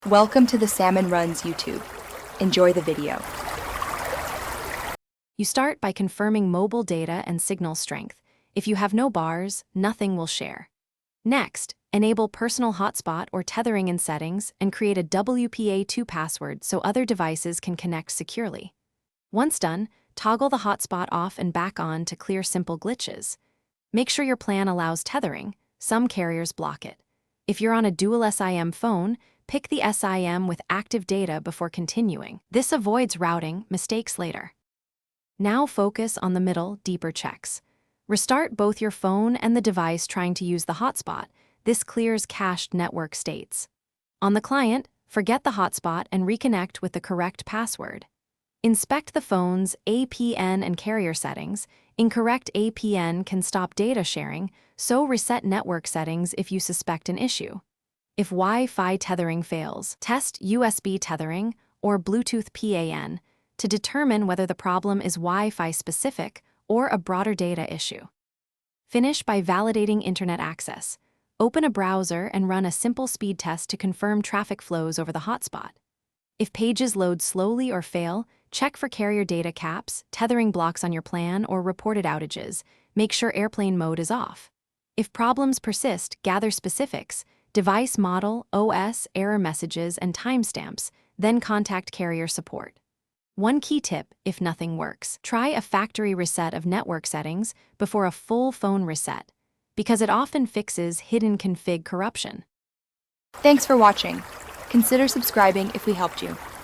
Welcome to the Salmon Runs YouTube. Enjoy the video. You start by confirming mobile data and signal strength. If you have no bars, nothing will share. Next, enable personal hotspot or tethering in settings and create a WPA2 password so other devices can connect securely. Once done, toggle the hotspot off and back on to clear simple glitches. Make sure your plan allows tethering. Some carriers block it. If you're on a dual SIM phone, pick the SIM with active data before continuing. This avoids routing mistakes later. Now focus on the middle, deeper checks. Restart both your phone and the device trying to use the hotspot. This clears cached network states. On the client, forget the hotspot and reconnect with the correct password. Inspect the phone's APN and carrier settings. Incorrect APN can stop data sharing, so reset network settings if you suspect an issue. If Wi-Fi tethering fails, test USB tethering or Bluetooth PAN to determine whether the problem is Wi-Fi specific or a broader data issue. Finish by validating internet access. Open a browser and run a simple speed test to confirm traffic flows over the hotspot. If pages load slowly or fail, check for carrier data caps, tethering blocks on your plan, or reported outages. Make sure airplane mode is off. If problems persist, gather specifics, device model, OS, error messages, and timestamps, then contact carrier support. One key tip, if nothing works, try a factory reset of network settings before a full phone reset, because it often fixes hidden config corruption. Thanks for watching. Consider subscribing if we helped you.